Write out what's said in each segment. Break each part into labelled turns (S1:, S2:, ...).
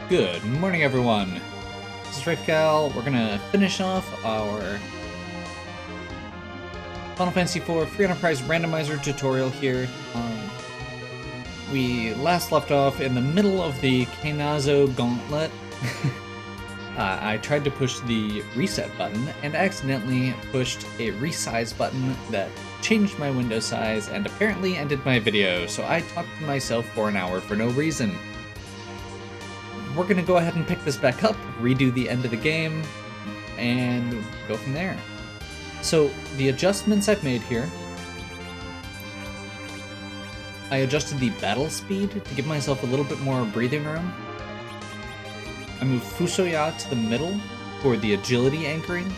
S1: Good morning, everyone. This is Rafecal. We're gonna finish off our Final Fantasy IV Free Enterprise Randomizer tutorial here. We last left off in the middle of the Kainazo Gauntlet. I tried to push the reset button and accidentally pushed a resize button that changed my window size and apparently ended my video, so I talked to myself for an hour for no reason. We're going to go ahead and pick this back up, redo the end of the game, and go from there. So, the adjustments I've made here. I adjusted the battle speed to give myself a little bit more breathing room. I moved Fusoya to the middle for the agility anchoring.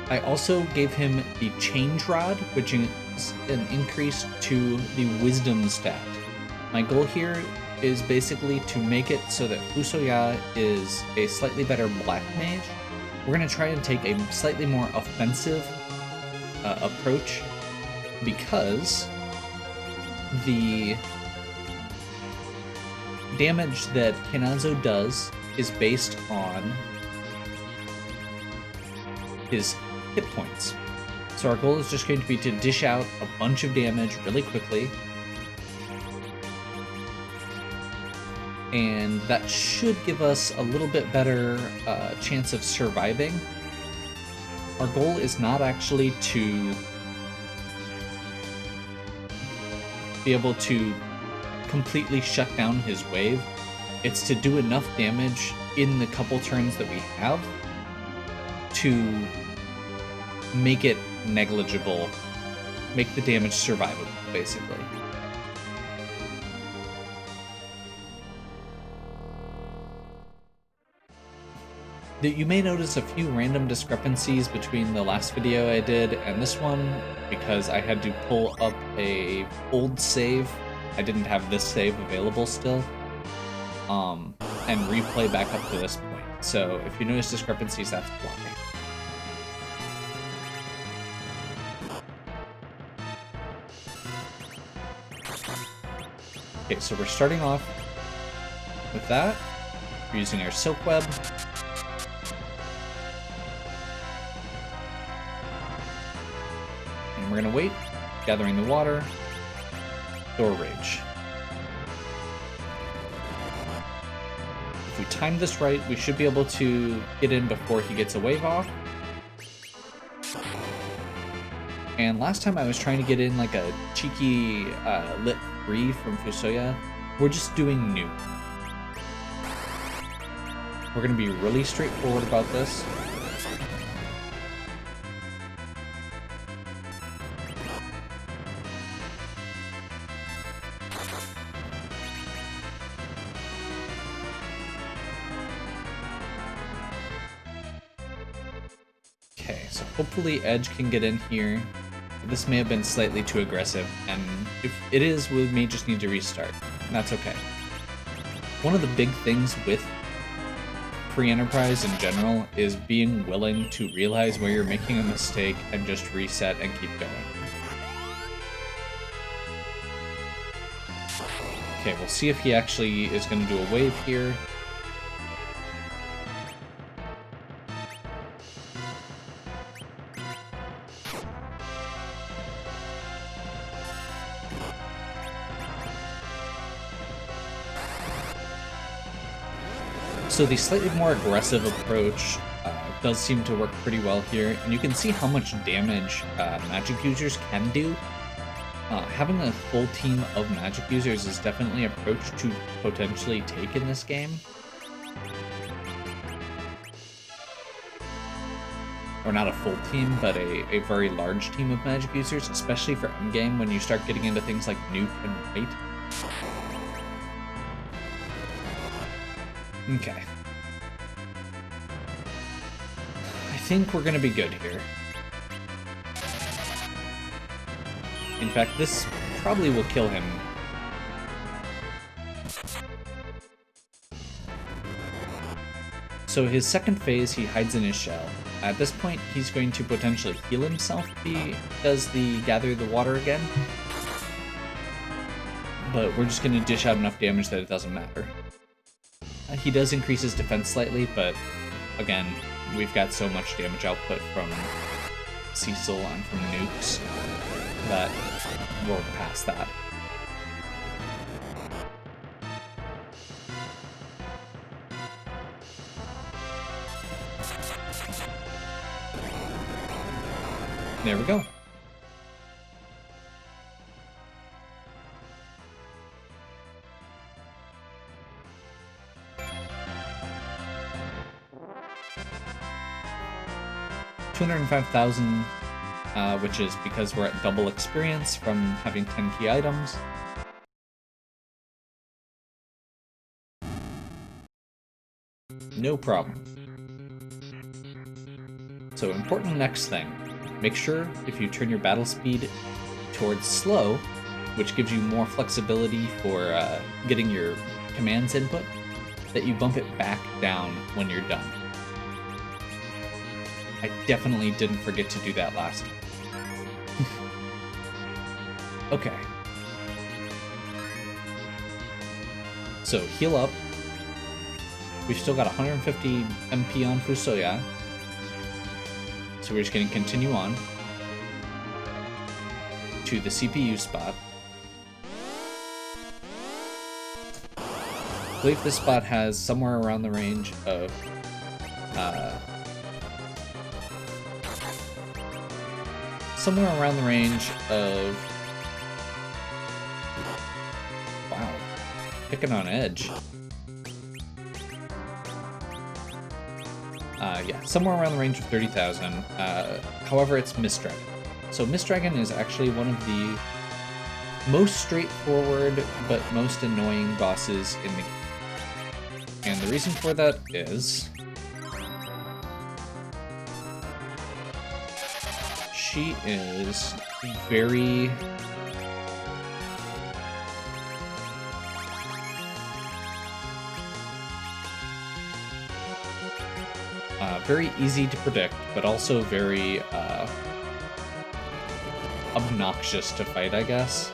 S1: I also gave him the change rod, which is an increase to the wisdom stat. My goal here is basically to make it so that Fusoya is a slightly better black mage. We're going to try and take a slightly more offensive approach because the damage that Kainazo does is based on his hit points. So our goal is just going to be to dish out a bunch of damage really quickly, and that should give us a little bit better chance of surviving. Our goal is not actually to be able to completely shut down his wave. It's to do enough damage in the couple turns that we have to make it negligible, make the damage survivable, basically. You may notice a few random discrepancies between the last video I did and this one because I had to pull up a old save. I didn't have this save available still, and replay back up to this point. So if you notice discrepancies, that's why. Okay, so we're starting off with that. We're using our Silk Web. And we're going to wait, gathering the water, Thor Rage. If we time this right, we should be able to get in before he gets a wave off. And last time I was trying to get in like a cheeky lit 3 from Fusoya. We're just doing new. We're going to be really straightforward about this. Okay, so hopefully Edge can get in here. This may have been slightly too aggressive, and if it is, we may just need to restart. And that's okay. One of the big things with Free Enterprise in general is being willing to realize where you're making a mistake and just reset and keep going. Okay, we'll see if he actually is going to do a wave here. So the slightly more aggressive approach does seem to work pretty well here, and you can see how much damage magic users can do. Having a full team of magic users is definitely an approach to potentially take in this game. Or not a full team, but a very large team of magic users, especially for endgame when you start getting into things like Nuke and Raid. Okay. I think we're gonna be good here. In fact, this probably will kill him. So his second phase, he hides in his shell. At this point, he's going to potentially heal himself if he does the gather the water again. But we're just going to dish out enough damage that it doesn't matter. He does increase his defense slightly, but again, we've got so much damage output from Cecil and from nukes that we're past that. There we go. $205,000, which is because we're at double experience from having 10 key items. No problem. So important next thing. Make sure if you turn your battle speed towards slow, which gives you more flexibility for getting your commands input, that you bump it back down when you're done. I definitely didn't forget to do that last time. Okay. So heal up. We've still got 150 MP on Fusoya. So we're just going to continue on to the CPU spot. I believe this spot has somewhere around the range of wow, picking on edge. Yeah, somewhere around the range of 30,000. However, it's Mist Dragon. So Mist Dragon is actually one of the most straightforward but most annoying bosses in the game. And the reason for that is she is very very easy to predict, but also very obnoxious to fight, I guess.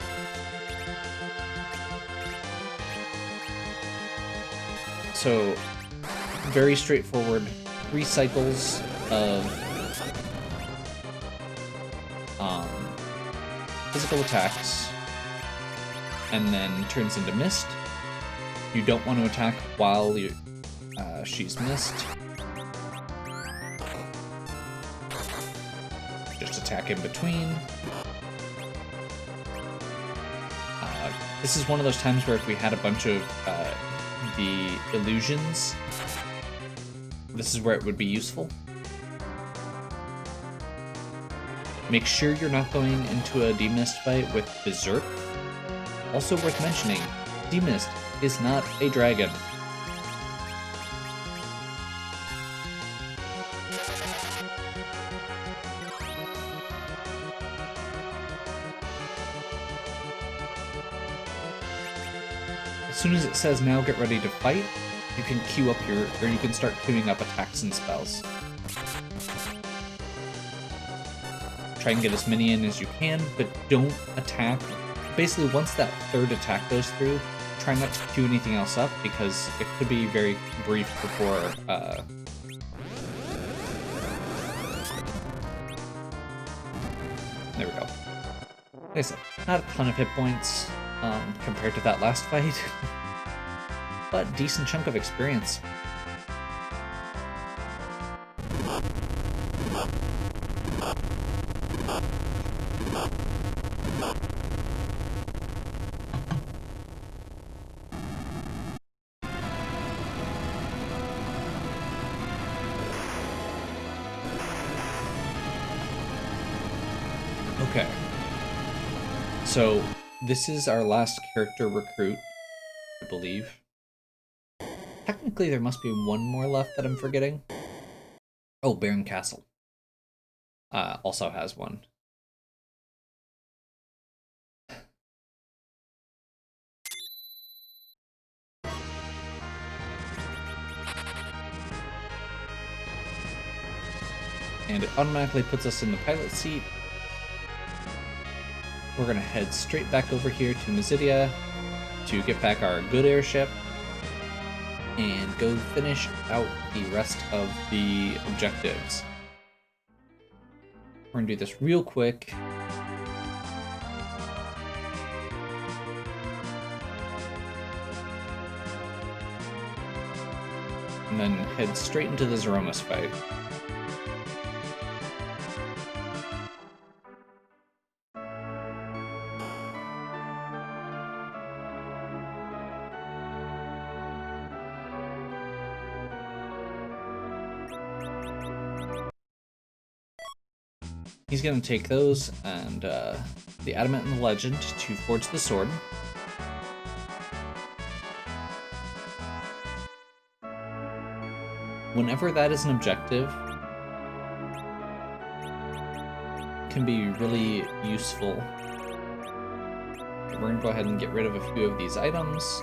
S1: So, very straightforward. 3 cycles of physical attacks, and then turns into mist. You don't want to attack while she's mist. Just attack in between. This is one of those times where if we had a bunch of the illusions, this is where it would be useful. Make sure you're not going into a demist fight with Berserk. Also worth mentioning, demist is not a dragon. As soon as it says now get ready to fight, you can queue up you can start queuing up attacks and spells. Try and get as many in as you can, but don't attack. Basically, once that third attack goes through, try not to queue anything else up, because it could be very brief before there we go. Like I said, not a ton of hit points compared to that last fight, but decent chunk of experience. Okay, so this is our last character recruit, I believe. Technically, there must be one more left that I'm forgetting. Oh, Baron Castle also has one. And it automatically puts us in the pilot seat. We're gonna head straight back over here to Mazidia to get back our good airship. and go finish out the rest of the objectives. We're gonna do this real quick. And then head straight into the Zeromus fight. He's going to take those and the Adamant and the Legend to forge the sword. Whenever that is an objective, it can be really useful. Okay, we're going to go ahead and get rid of a few of these items.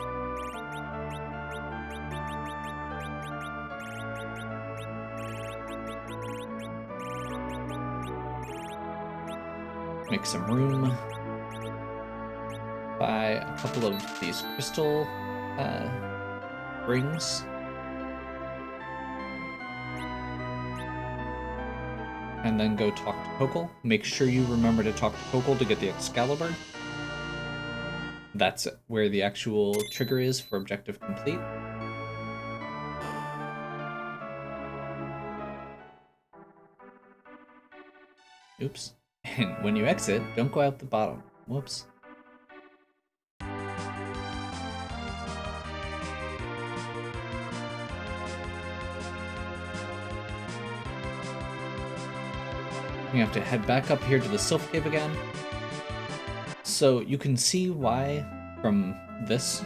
S1: Make some room. Buy a couple of these crystal rings. And then go talk to Kokol. Make sure you remember to talk to Kokol to get the Excalibur. That's where the actual trigger is for objective complete. Oops. And when you exit, don't go out the bottom. Whoops. You have to head back up here to the Sylph Cave again. So you can see why, from this,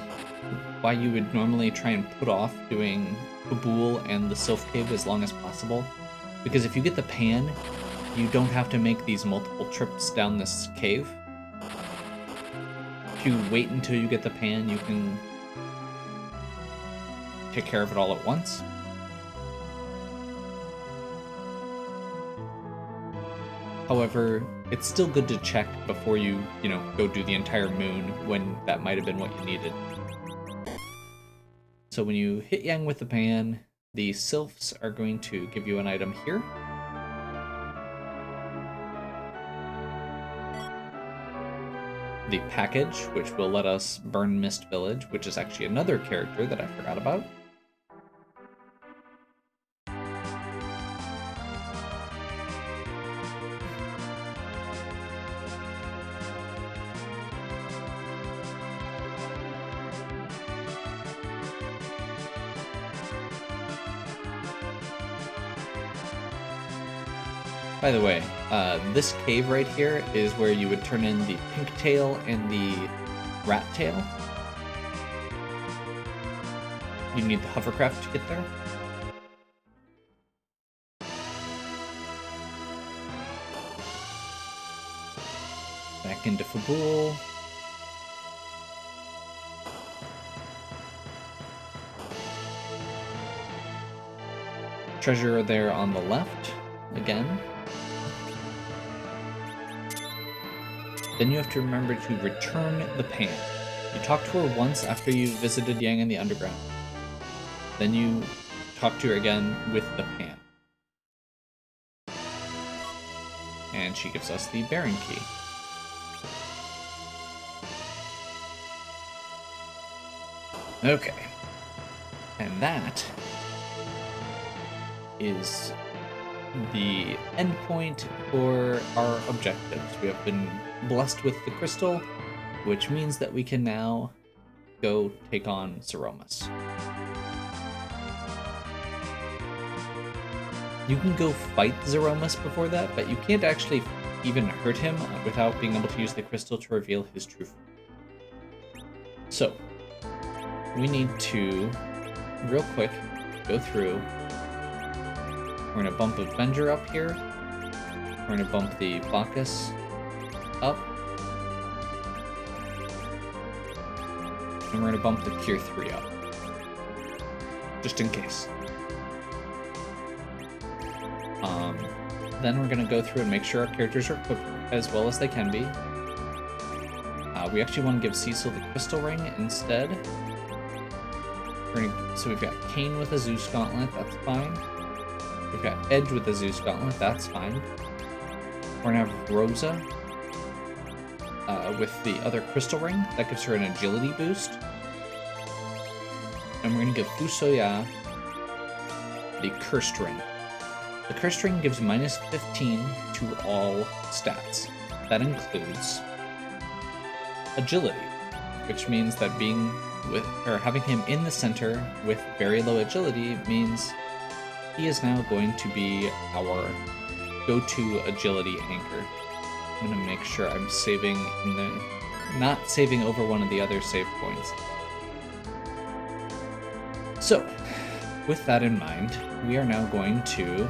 S1: why you would normally try and put off doing Babil and the Sylph Cave as long as possible. Because if you get the pan, you don't have to make these multiple trips down this cave. If you wait until you get the pan, you can take care of it all at once. However, it's still good to check before you, go do the entire moon when that might have been what you needed. So when you hit Yang with the pan, the Sylphs are going to give you an item here. The package, which will let us burn Mist Village, which is actually another character that I forgot about. By the way, this cave right here is where you would turn in the pink tail and the rat tail. You need the hovercraft to get there. Back into Babil. Treasure there on the left, again. Then you have to remember to return the pan. You talk to her once after you visited Yang in the underground. Then you talk to her again with the pan. And she gives us the Baron key. Okay. And that is the endpoint for our objectives. We have been blessed with the crystal, which means that we can now go take on Zeromus. You can go fight Zeromus before that, but you can't actually even hurt him without being able to use the crystal to reveal his true form. So, we need to, real quick, go through. We're going to bump Avenger up here. We're going to bump the Bacchus up. And we're going to bump the Cure 3 up. Just in case. Then we're going to go through and make sure our characters are equipped as well as they can be. We actually want to give Cecil the Crystal Ring instead. We're going to So we've got Kane with a Zeus Gauntlet, that's fine. We've got Edge with a Zeus Gauntlet, that's fine. We're gonna have Rosa with the other Crystal Ring, that gives her an agility boost. And we're gonna give Fusoya the Cursed Ring. The Cursed Ring gives minus 15 to all stats. That includes agility, which means that having him in the center with very low agility means he is now going to be our go-to agility anchor. I'm gonna make sure I'm saving not saving over one of the other save points. So, with that in mind, we are now going to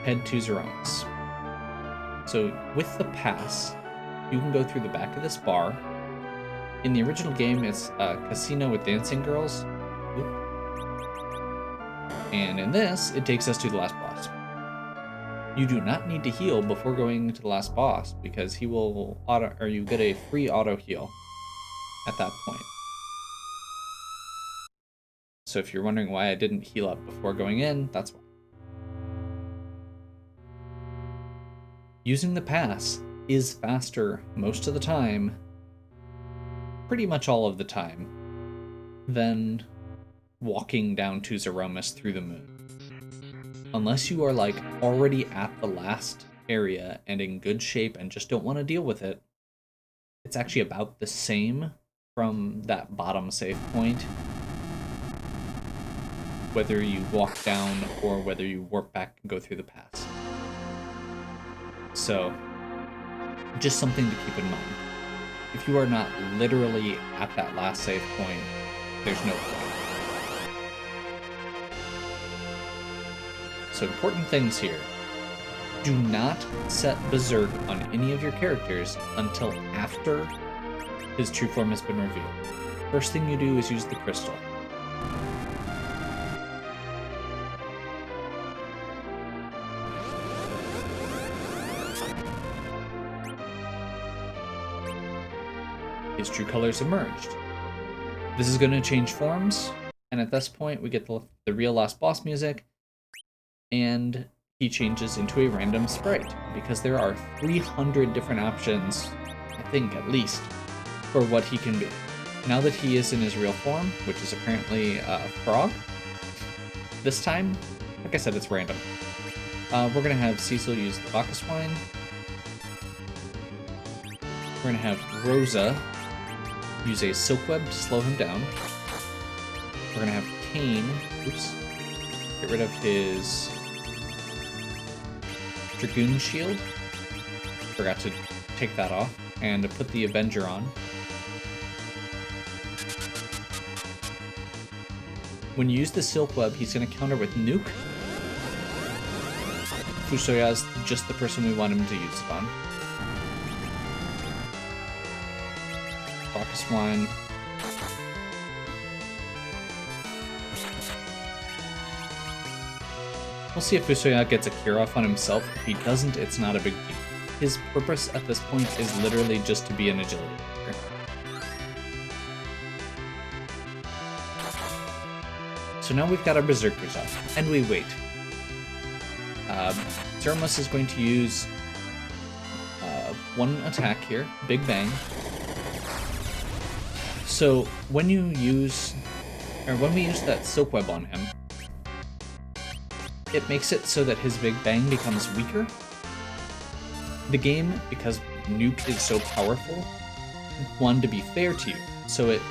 S1: head to Zeromus. So, with the pass, you can go through the back of this bar. In the original game, it's a casino with dancing girls. And in this, it takes us to the last boss. You do not need to heal before going to the last boss because he will you get a free auto heal at that point. So if you're wondering why I didn't heal up before going in, that's why. Using the pass is faster most of the time, pretty much all of the time, than walking down to Zeromus through the moon. Unless you are like already at the last area and in good shape and just don't want to deal with it, it's actually about the same from that bottom save point, whether you walk down or whether you warp back and go through the pass. So, just something to keep in mind. If you are not literally at that last save point, there's no point. So important things here. Do not set Berserk on any of your characters until after his true form has been revealed. First thing you do is use the crystal. His true colors emerged. This is going to change forms, and at this point we get the real last boss music, and he changes into a random sprite, because there are 300 different options, I think at least, for what he can be. Now that he is in his real form, which is apparently a frog, this time, like I said, it's random. We're going to have Cecil use the Bacchus Wine. We're going to have Rosa use a Silk Web to slow him down. We're going to have Kane, get rid of his Dragoon Shield. Forgot to take that off. And to put the Avenger on. When you use the Silk Web, he's going to counter with Nuke. Fusoya is just the person we want him to use it on. Bacchus Wine. We'll see if Fusoya gets a cure off on himself. If he doesn't, it's not a big deal. His purpose at this point is literally just to be an agility player. So now we've got our Berserkers up, and we wait. Zeromus is going to use one attack here, Big Bang. So when we use that Silk Web on him, it makes it so that his Big Bang becomes weaker. The game, because Nuke is so powerful, wanted to be fair to you, so it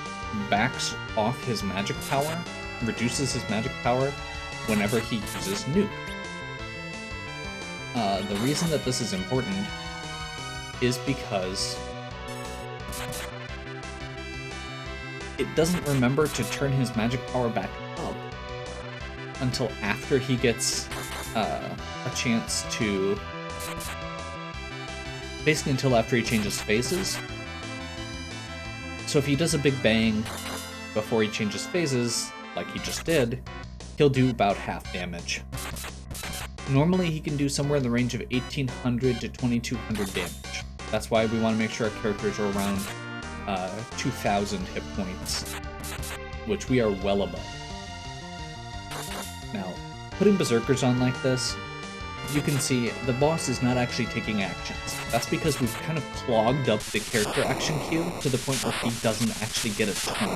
S1: backs off his magic power, reduces his magic power whenever he uses Nuke. The reason that this is important is because it doesn't remember to turn his magic power back up until after he gets a chance to... Basically until after he changes phases. So if he does a Big Bang before he changes phases, like he just did, he'll do about half damage. Normally he can do somewhere in the range of 1800 to 2200 damage. That's why we want to make sure our characters are around 2000 hit points. which we are well above. Now, putting Berserkers on like this, you can see the boss is not actually taking actions. That's because we've kind of clogged up the character action queue to the point where he doesn't actually get a turn.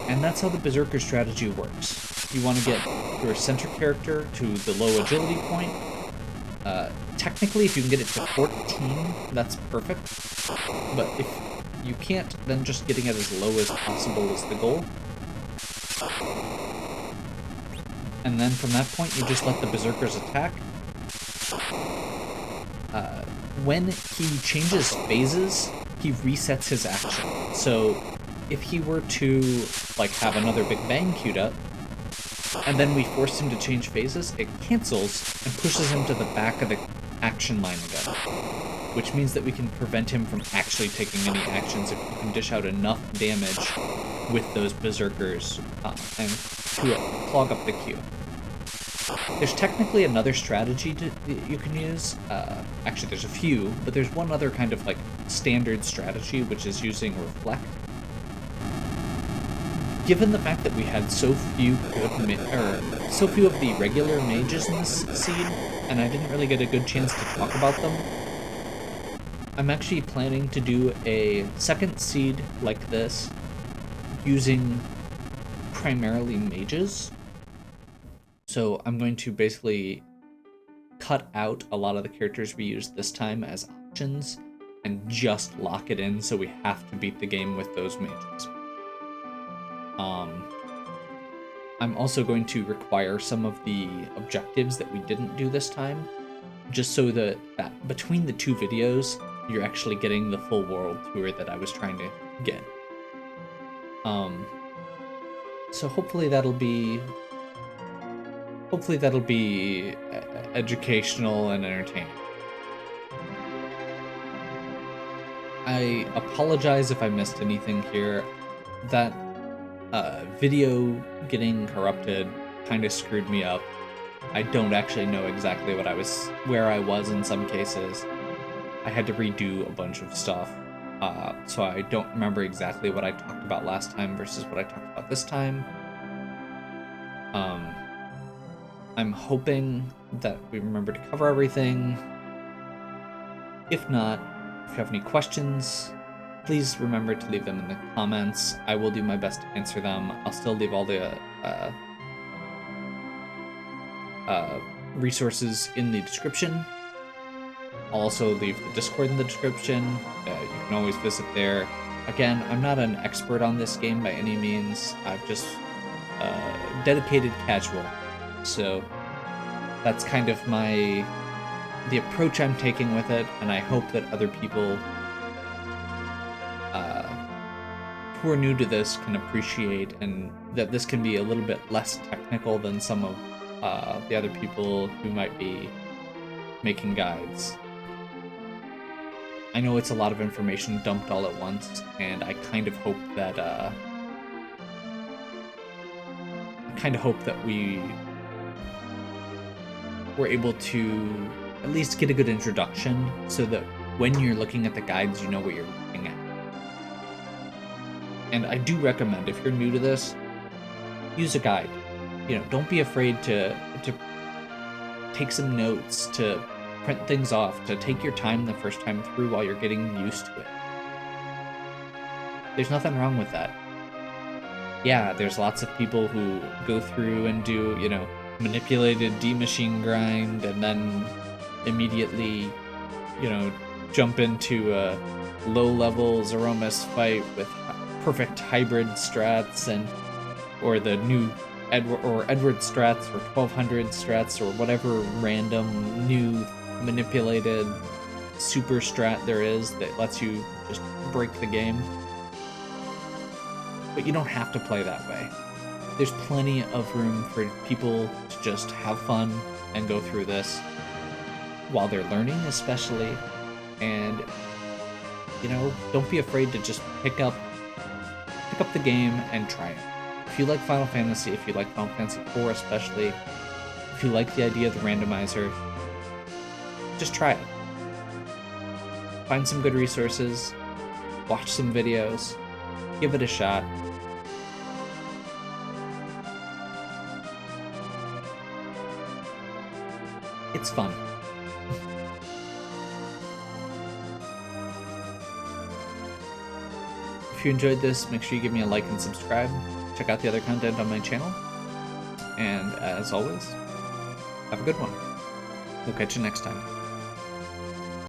S1: And that's how the Berserker strategy works. You want to get your center character to the low agility point. Technically, if you can get it to 14, that's perfect. But if you can't, then just getting it as low as possible is the goal. And then from that point, you just let the Berserkers attack. When he changes phases, he resets his action. So if he were to like have another Big Bang queued up, and then we force him to change phases, it cancels and pushes him to the back of the action line again. Which means that we can prevent him from actually taking any actions if we can dish out enough damage with those Berserkers and to clog up the queue. There's technically another strategy that you can use. Actually, there's a few, but there's one other kind of like standard strategy, which is using Reflect. Given the fact that we had so few of the regular mages in this seed, and I didn't really get a good chance to talk about them, I'm actually planning to do a second seed like this using primarily mages. So I'm going to basically cut out a lot of the characters we used this time as options and just lock it in so we have to beat the game with those mages. I'm also going to require some of the objectives that we didn't do this time, just so that between the two videos, you're actually getting the full world tour that I was trying to get. So hopefully that'll be educational and entertaining. I apologize if I missed anything here. That video getting corrupted kind of screwed me up. I don't actually know exactly where I was in some cases. I had to redo a bunch of stuff, so I don't remember exactly what I talked about last time versus what I talked about this time. I'm hoping that we remember to cover everything. If not, if you have any questions, please remember to leave them in the comments. I will do my best to answer them. I'll still leave all the resources in the description. I'll also leave the Discord in the description. You can always visit there. Again, I'm not an expert on this game by any means. I'm just dedicated casual. So that's kind of the approach I'm taking with it, and I hope that other people who are new to this can appreciate, and that this can be a little bit less technical than some of the other people who might be making guides. I know it's a lot of information dumped all at once, and I kind of hope that we were able to at least get a good introduction, so that when you're looking at the guides, you know what you're looking at. And I do recommend, if you're new to this, use a guide. Don't be afraid to take some notes, to print things off, to take your time the first time through while you're getting used to it. There's nothing wrong with that. Yeah, there's lots of people who go through and do, manipulated D-machine grind and then immediately, jump into a low-level Zeromus fight with perfect hybrid strats or the new Edward strats or 1200 strats or whatever random new manipulated super strat there is that lets you just break the game. But you don't have to play that way. There's plenty of room for people to just have fun and go through this while they're learning, especially. And don't be afraid to just pick up the game and try it. If you like Final Fantasy, if you like Final Fantasy 4 especially, if you like the idea of the randomizer, just try it. Find some good resources, watch some videos, Give it a shot. It's fun. If you enjoyed this, make sure you give me a like and subscribe. Check out the other content on my channel. And as always, have a good one. We'll catch you next time.